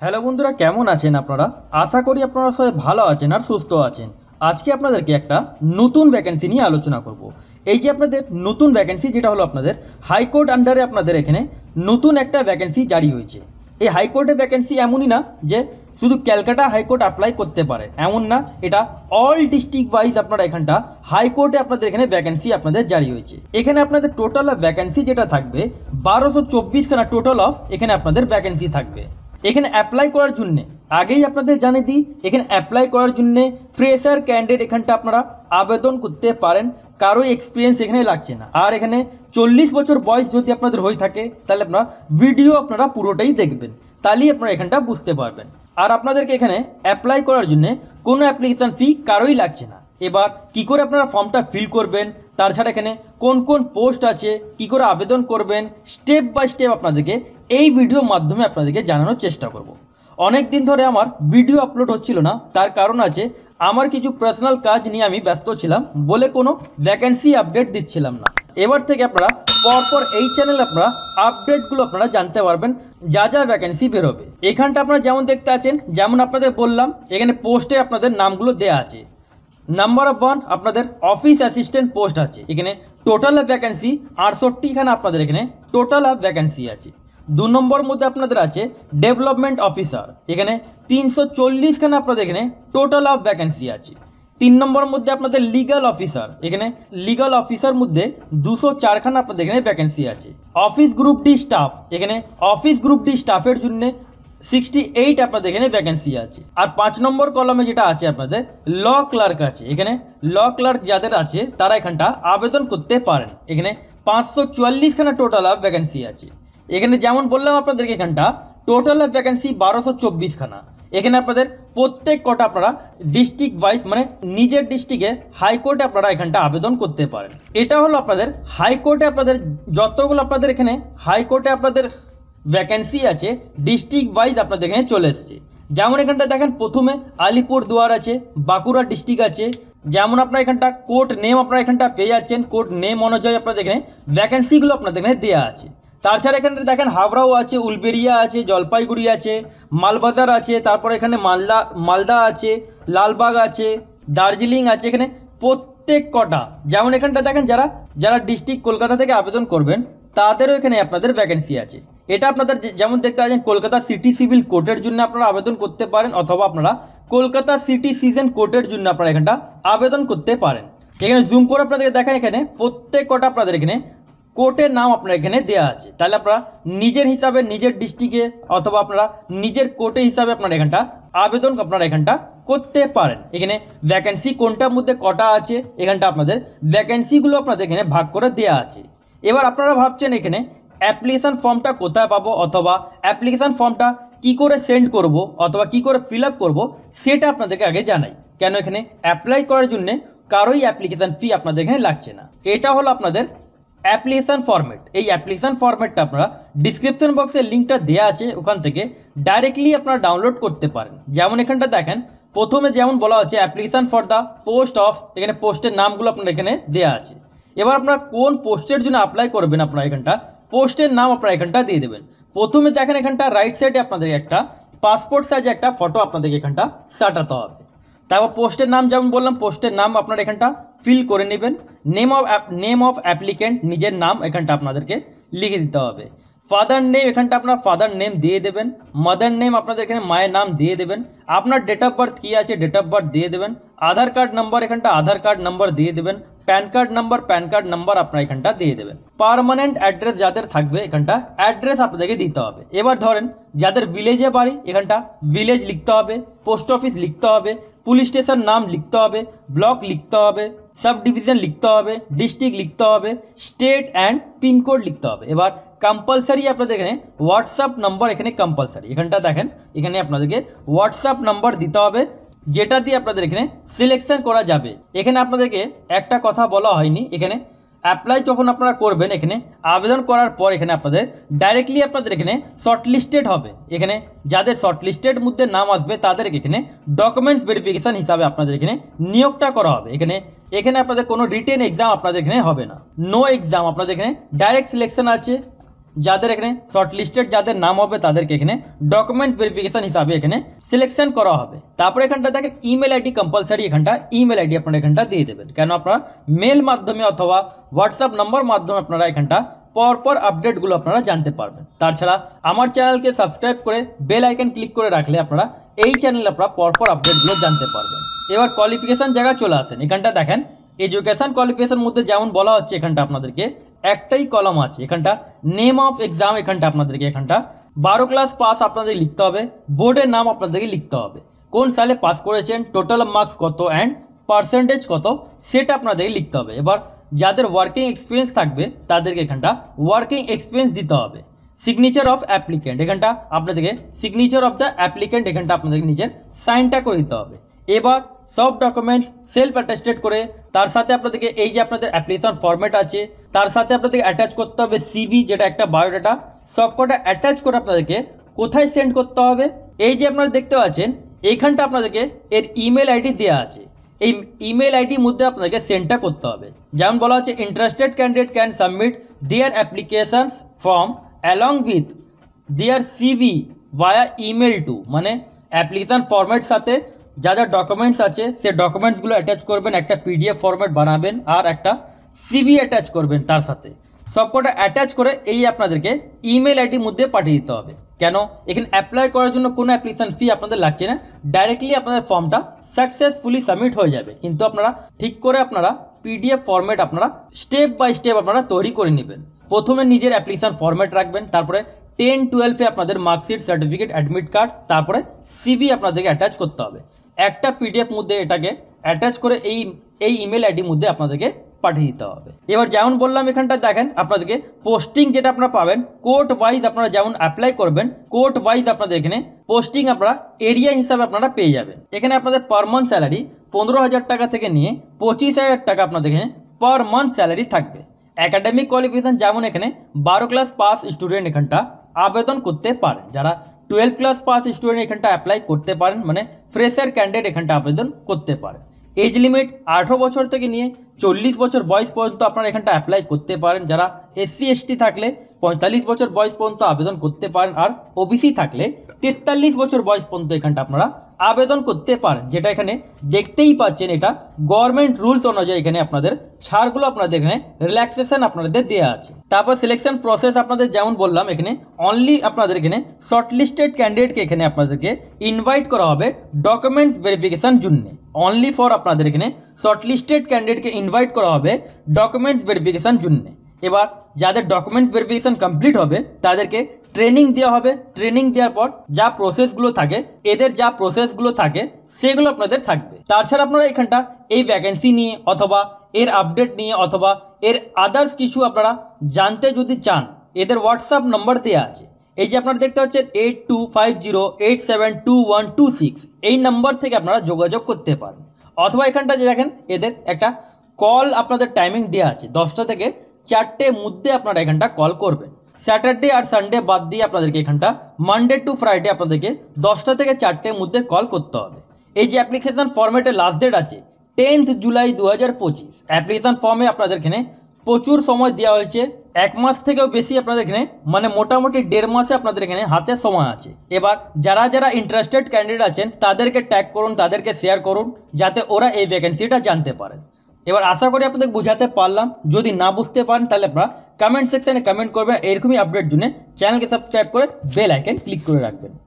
Hello বন্ধুরা, কেমন আছেন আপনারা? আশা করি আপনারা সবাই ভালো আছেন আর সুস্থ আছেন। আজকে আপনাদেরকে একটা নতুন ভ্যাকেন্সি নিয়ে আলোচনা করব। এই যে আপনাদের নতুন ভ্যাকেন্সি, যেটা হলো আপনাদের হাইকোর্ট আন্ডারে আপনাদের এখানে নতুন একটা ভ্যাকেন্সি জারি হয়েছে। এই হাইকোর্টের ভ্যাকেন্সি এমনই না যে শুধু ক্যালকাটা হাইকোর্ট অ্যাপ্লাই করতে পারে, এমন না। এটা অল ডিস্ট্রিক্ট ওয়াইজ আপনারা এখানটা হাইকোর্টে আপনাদের এখানে ভ্যাকেন্সি আপনাদের জারি হয়েছে। এখানে আপনাদের টোটাল অফ ভ্যাকেন্সি যেটা থাকবে 1224খানা টোটাল অফ এখানে আপনাদের ভ্যাকেন্সি থাকবে। এখানে অ্যাপ্লাই করার জন্যে আগেই আপনাদের জানিয়ে দিই, এখানে অ্যাপ্লাই করার জন্যে ফ্রেশার ক্যান্ডিডেট এখানটা আপনারা আবেদন করতে পারেন। কারোই এক্সপিরিয়েন্স এখানে লাগছে না। আর এখানে 40 বছর বয়স যদি আপনাদের হয়ে থাকে তাহলে আপনারা ভিডিও আপনারা পুরোটাই দেখবেন, তাহলেই আপনারা এখানটা বুঝতে পারবেন। আর আপনাদেরকে এখানে অ্যাপ্লাই করার জন্যে কোনো অ্যাপ্লিকেশান ফি কারোই লাগছে না। এবার কি করে আপনারা ফর্মটা ফিল করবেন, তাছাড়া এখানে কোন কোন পোস্ট আছে, কি করে আবেদন করবেন, স্টেপ বাই স্টেপ আপনাদেরকে এই ভিডিওর মাধ্যমে আপনাদেরকে জানানোর চেষ্টা করব। অনেক দিন ধরে আমার ভিডিও আপলোড হচ্ছিল না, তার কারণ আছে আমার কিছু পার্সোনাল কাজ নিয়ে আমি ব্যস্ত ছিলাম বলে কোনো ভ্যাকেন্সি আপডেট দিচ্ছিলাম না। এবার থেকে আপনারা পরপর এই চ্যানেলে আপনারা আপডেটগুলো আপনারা জানতে পারবেন, যা যা ভ্যাকেন্সি বেরোবে। এখানটা আপনারা যেমন দেখতে আছেন, যেমন আপনাদের বললাম, এখানে পোস্টে আপনাদের নামগুলো দেয়া আছে। নাম্বার অফ 1 আপনাদের অফিস অ্যাসিস্ট্যান্ট পোস্ট আছে। এখানে টোটাল ভ্যাকেন্সি 68খানা আপনাদের এখানে টোটাল ভ্যাকেন্সি আছে। 2 নম্বর মধ্যে আপনাদের আছে ডেভেলপমেন্ট অফিসার, এখানে 340খানা আপনাদের এখানে টোটাল ভ্যাকেন্সি আছে। 3 নম্বর মধ্যে আপনাদের লিগাল অফিসার, এখানে লিগাল অফিসার মধ্যে 204খানা আপনাদের এখানে ভ্যাকেন্সি আছে। অফিস গ্রুপ ডি স্টাফ, এখানে অফিস গ্রুপ ডি স্টাফের জন্য 68 আপনাদের এখানে ভ্যাকেন্সি আছে। আর 5 নম্বর কলমে যেটা আছে আপনাদের ল ক্লার্ক আছে। এখানে ল ক্লার্ক যাদের আছে তারা এখানটা আবেদন করতে পারেন। এখানে 544খানা টোটাল ভ্যাকেন্সি আছে। এখানে যেমন বললাম আপনাদেরকে এখানটা টোটাল ভ্যাকেন্সি 1224খানা। এখানে আপনাদের প্রত্যেক কটা আপনারা ডিস্ট্রিক্ট ওয়াইজ মানে নিজের ডিস্ট্রিক্টে হাইকোর্টে আপনারা এখানটা আবেদন করতে পারেন। এটা হলো আপনাদের হাইকোর্টে আপনাদের যতগুলো আপনাদের এখানে হাইকোর্টে আপনাদের ভ্যাকেন্সি আছে ডিস্ট্রিক্ট ওয়াইজ আপনাদের এখানে চলে এসছে। যেমন এখানটা দেখেন প্রথমে আলিপুরদুয়ার আছে, বাঁকুড়া ডিস্ট্রিক্ট আছে। যেমন আপনার এখানটা কোর্ট নেম আপনারা এখানটা পেয়ে যাচ্ছেন, কোর্ট নেম অনুযায়ী আপনাদের এখানে ভ্যাকেন্সিগুলো আপনাদের এখানে দেওয়া আছে। তাছাড়া এখানে দেখেন হাবড়াও আছে, উলবেড়িয়া আছে, জলপাইগুড়ি আছে, মালবাজার আছে, তারপরে এখানে মালদা আছে, লালবাগ আছে, দার্জিলিং আছে। এখানে প্রত্যেক কটা যেমন এখানটা দেখেন যারা যারা ডিস্ট্রিক্ট কলকাতা থেকে আবেদন করবেন তাদেরও এখানে আপনাদের ভ্যাকেন্সি আছে। এটা আপনাদের যেমন দেখতে পাচ্ছেন কলকাতা সিটি সিভিল কোর্টের জন্য আপনারা আবেদন করতে পারেন, অথবা আপনারা কলকাতা সিটি সিজন কোর্টের জন্য আপনারা এখানটা আবেদন করতে পারেন। এখানে জুম করে আপনাদেরকে দেখান, এখানে প্রত্যেক কটা আপনাদের এখানে কোর্টের নাম আপনার এখানে দেওয়া আছে। তাহলে আপনারা নিজের হিসাবে নিজের ডিস্ট্রিক্টে অথবা আপনারা নিজের কোর্টে হিসাবে আপনারা এখানটা আবেদন আপনারা এখানটা করতে পারেন। এখানে ভ্যাকেন্সি কোনটার মধ্যে কটা আছে এখানটা আপনাদের ভ্যাকেন্সিগুলো আপনাদের এখানে ভাগ করে দেওয়া আছে। এবার আপনারা ভাবছেন এখানে অ্যাপ্লিকেশান ফর্মটা কোথায় পাবো, অথবা অ্যাপ্লিকেশান ফর্মটা কি করে সেন্ড করব, অথবা কি করে ফিল আপ করবো, সেটা আপনাদেরকে আগে জানাই। কেন এখানে অ্যাপ্লাই করার জন্য কারোই অ্যাপ্লিকেশান ফি আপনাদের এখানে লাগছে না। এটা হলো আপনাদের অ্যাপ্লিকেশান ফরম্যাট। এই অ্যাপ্লিকেশান ফরম্যাটটা আপনারা ডিসক্রিপশন বক্সে লিঙ্কটা দেওয়া আছে, ওখান থেকে ডাইরেক্টলি আপনারা ডাউনলোড করতে পারেন। যেমন এখানটা দেখেন প্রথমে যেমন বলা হচ্ছে application for the post of, এখানে পোস্টের নামগুলো আপনার এখানে দেওয়া আছে। এবার আপনারা কোন পোস্টের জন্য অ্যাপ্লাই করবেন আপনারা এখানটা পোস্টের নাম আপনারা এখানটা দিয়ে দেবেন। প্রথমে দেখেন এখানটা রাইট সাইডে আপনাদের একটা পাসপোর্ট সাইজে একটা ফটো আপনাদেরকে এখানটা সাটাতে হবে। তারপর পোস্টের নাম যেমন বললাম পোস্টের নাম আপনারা এখানটা ফিল করে নেবেন। নেম অফ অ্যাপ্লিকেন্ট নিজের নাম এখানটা আপনাদেরকে লিখে দিতে হবে। ফাদার নেম এখানটা আপনার ফাদার নেম দিয়ে দেবেন। মাদার নেম আপনাদের এখানে মায়ের নাম দিয়ে দেবেন। আপনার ডেট অফ বার্থ কী আছে ডেট অফ বার্থ দিয়ে দেবেন। আধার কার্ড নাম্বার এখানটা আধার কার্ড নাম্বার দিয়ে দেবেন। প্যান কার্ড নাম্বার আপনার এখানটা দিয়ে দেবেন। পার্মানেন্ট অ্যাড্রেস যাদের থাকবে এখানটা অ্যাড্রেস আপনাদেরকে দিতে হবে। এবার ধরেন যাদের ভিলেজে বাড়ি এখানটা ভিলেজ লিখতে হবে, পোস্ট অফিস লিখতে হবে, পুলিশ স্টেশন নাম লিখতে হবে, ব্লক লিখতে হবে, সাব ডিভিশন লিখতে হবে, ডিস্ট্রিক্ট লিখতে হবে, স্টেট অ্যান্ড পিনকোড লিখতে হবে। এবার কম্পালসারি আপনাদের এখানে হোয়াটসঅ্যাপ নাম্বার এখানে কম্পালসারি এখানটা দেখেন এখানে আপনাদেরকে হোয়াটসঅ্যাপ নাম্বার দিতে হবে, যেটা দিয়ে আপনাদের এখানে সিলেকশন করা যাবে। এখানে আপনাদেরকে একটা কথা বলা হয়নি, এখানে অ্যাপ্লাই যখন আপনারা করবেন এখানে আবেদন করার পর এখানে আপনাদের ডাইরেক্টলি আপনাদের এখানে শর্টলিস্টেড হবে। এখানে যাদের শর্টলিস্টেড মধ্যে নাম আসবে তাদেরকে এখানে ডকুমেন্টস ভেরিফিকেশান হিসাবে আপনাদের এখানে নিয়োগটা করা হবে। এখানে আপনাদের কোনো রিটেন এক্সাম আপনাদের এখানে হবে না, নো এক্সাম আপনাদের এখানে ডাইরেক্ট সিলেকশন আছে। যাদের এখানে শর্টলিস্টেড যাদের নাম হবে তাদেরকে এখানে ডকুমেন্টস ভেরিফিকেশন হিসাবে এখানে সিলেকশন করা হবে। তারপরে এখানটা দেখেন ইমেল আইডি কম্পালসারি, এখানটা ইমেল আইডি আপনারা এখানটা দিয়ে দেবেন, কেন আপনারা মেল মাধ্যমে অথবা হোয়াটসঅ্যাপ নম্বর মাধ্যমে আপনারা এখানটা পরপর আপডেটগুলো আপনারা জানতে পারবেন। তাছাড়া আমার চ্যানেলকে সাবস্ক্রাইব করে বেল আইকন ক্লিক করে রাখলে আপনারা এই চ্যানেলে আপনারা পরপর আপডেটগুলো জানতে পারবেন। এবার কোয়ালিফিকেশন জায়গায় চলে আসেন, এখানটা দেখেন এডুকেশন কোয়ালিফিকেশন মধ্যে যেমন বলা হচ্ছে এখানটা আপনাদেরকে একটাই কলম আছে, এখানটা নেম অফ এক্সাম, এখানটা আপনাদেরকে এখানটা 12 ক্লাস পাস আপনাদের লিখতে হবে, বোর্ডের নাম আপনাদেরকে লিখতে হবে, কোন সালে পাস করেছেন, টোটাল মার্কস কত অ্যান্ড পার্সেন্টেজ কত সেটা আপনাদেরকে লিখতে হবে। এবার যাদের ওয়ার্কিং এক্সপিরিয়েন্স থাকবে তাদেরকে এখানটা ওয়ার্কিং এক্সপিরিয়েন্স দিতে হবে। সিগনেচার অফ অ্যাপ্লিকেন্ট, এখানটা আপনাদেরকে সিগনেচার অফ দ্য অ্যাপ্লিকেন্ট এখানটা আপনাদেরকে নিজের সাইনটা করে দিতে হবে। এবার সব ডকুমেন্টস সেলফ অ্যাটাস্টেড করে তার সাথে আপনাদেরকে এই যে আপনাদের অ্যাপ্লিকেশন ফরম্যাট আছে তার সাথে আপনাদেরকে অ্যাটাচ করতে হবে সিভি, যেটা একটা বায়োডাটা, সবকটা অ্যাটাচ করে আপনাদেরকে কোথায় সেন্ড করতে হবে, এই যে আপনারা দেখতে পাচ্ছেন এইখানটা আপনাদেরকে এর ইমেল আইডি দেওয়া আছে, এই ইমেল আইডির মধ্যে আপনাদেরকে সেন্ডটা করতে হবে। যেমন বলা হচ্ছে interested candidate can submit their applications form along with their CV via email to, মানে অ্যাপ্লিকেশন ফরম্যাট সাথে যা যা ডকুমেন্টস আছে সে ডকুমেন্টসগুলো অ্যাটাচ করবেন, একটা পিডিএফ ফরম্যাট বানাবেন আর একটা সিভি অ্যাটাচ করবেন, তার সাথে সবকটা অ্যাটাচ করে এই আপনাদেরকে ইমেল আইডির মধ্যে পাঠিয়ে দিতে হবে। কেন, এখানে অ্যাপ্লাই করার জন্য কোনো অ্যাপ্লিকেশন ফি আপনাদের লাগছে না, ডাইরেক্টলি আপনাদের ফর্মটা সাকসেসফুলি সাবমিট হয়ে যাবে। কিন্তু আপনারা ঠিক করে আপনারা পিডিএফ ফরম্যাট আপনারা স্টেপ বাই স্টেপ আপনারা তৈরি করে নেবেন। প্রথমে নিজের অ্যাপ্লিকেশন ফরম্যাট রাখবেন, তারপরে 10-12-এ আপনাদের মার্কশিট, সার্টিফিকেট, অ্যাডমিট কার্ড, তারপরে সিভি আপনাদেরকে অ্যাটাচ করতে হবে। একটা পিডিএফ মধ্যে এটাকে অ্যাটাচ করে এই ইমেল আইডির মধ্যে আপনাদেরকে পাঠিয়ে দিতে হবে। এবার যেমন বললাম এখানটা দেখেন আপনাদেরকে পোস্টিং যেটা আপনারা পাবেন কোর্ট ওয়াইজ, আপনারা যেমন অ্যাপ্লাই করবেন কোর্ট ওয়াইজ আপনাদের এখানে পোস্টিং আপনারা এরিয়া হিসাবে আপনারা পেয়ে যাবেন। এখানে আপনাদের পার মান্থ স্যালারি 15,000 টাকা থেকে নিয়ে 25,000 টাকা আপনাদের এখানে পার মান্থ স্যালারি থাকবে। একাডেমিক কোয়ালিফিকেশন যেমন এখানে 12 ক্লাস পাস স্টুডেন্ট এখানটা আবেদন করতে পারেন, যারা 12 ক্লাস পাস স্টুডেন্ট এখানটা অ্যাপ্লাই করতে পারেন, মানে ফ্রেশার ক্যান্ডিডেট এখানটা আবেদন করতে পারেন। এজ লিমিট 18 বছর থেকে নিয়ে 40 বছর বয়স পর্যন্ত আপনারা এখানটা অ্যাপ্লাই করতে পারেন। যারা SC ST থাকলে 45 বছর বয়স পর্যন্ত আবেদন করতে পারেন, আর OBC থাকলে 43 বছর বয়স পর্যন্ত এখানটা আপনারা আবেদন করতে পারেন। যেটা এখানে দেখতেই পাচ্ছেন এটা গভর্নমেন্ট রুলস অনুযায়ী এখানে আপনাদের ছাড়গুলো আপনাদের এখানে রিল্যাক্সেশন আপনাদের দেওয়া আছে। তারপর সিলেকশন প্রসেস আপনাদের যেমন বললাম এখানে অনলি আপনাদের এখানে শর্টলিস্টেড ক্যান্ডিডেটকে এখানে আপনাদেরকে ইনভাইট করা হবে ডকুমেন্টস ভেরিফিকেশন জন্য। অনলি ফর আপনাদের এখানে শর্টলিস্টেড ক্যান্ডিডেটকে ইনভাইট করা হবে ডকুমেন্টস ভেরিফিকেশন জন্য। এবার যাদের ডকুমেন্টস ভেরিফিকেশন কমপ্লিট হবে তাদেরকে ট্রেনিং দেওয়া হবে। ট্রেনিং দেওয়ার পর যা প্রসেসগুলো থাকে, এদের যা প্রসেসগুলো থাকে সেগুলো আপনাদের থাকবে। তাছাড়া আপনারা এখানটা এই ভ্যাকেন্সি নিয়ে অথবা এর আপডেট নিয়ে অথবা এর আদার্স কিছু আপনারা জানতে যদি চান, এদের হোয়াটসঅ্যাপ নম্বর দেওয়া আছে। এই যে আপনারা দেখতে পাচ্ছেন 8250872126, এই নাম্বার থেকে আপনারা যোগাযোগ করতে পারেন। অথবা এখানটা যে দেখেন এদের একটা কল আপনাদের টাইমিং দেওয়া আছে, 10টা থেকে 4টের মধ্যে আপনারা এখানটা কল করবেন। স্যাটারডে আর সানডে বাদ দিয়ে আপনাদেরকে এখানটা মানডে টু ফ্রাইডে আপনাদেরকে 10টা থেকে 4টের মধ্যে কল করতে হবে। এই যে অ্যাপ্লিকেশন ফর্মেটের লাস্ট ডেট আছে 10 জুলাই 2025। অ্যাপ্লিকেশন ফর্মে আপনাদের এখানে প্রচুর সময় দেওয়া হয়েছে, 1 মাস থেকেও বেশি আপনাদের এখানে, মানে মোটামুটি 1.5 মাসে আপনাদের এখানে হাতে সময় আছে। এবার যারা যারা ইন্টারেস্টেড ক্যান্ডিডেট আছেন তাদেরকে ট্যাগ করুন, তাদেরকে শেয়ার করুন, যাতে ওরা এই ভ্যাকেন্সিটা জানতে পারে। এবার আশা করি আপনাদের বোঝাতে পারলাম। যদি না বুঝতে পারেন তাহলে আপনারা কমেন্ট সেকশনে কমেন্ট করবেন। এরকমই আপডেট জন্য চ্যানেলকে সাবস্ক্রাইব করে বেল আইকন ক্লিক করে রাখবেন।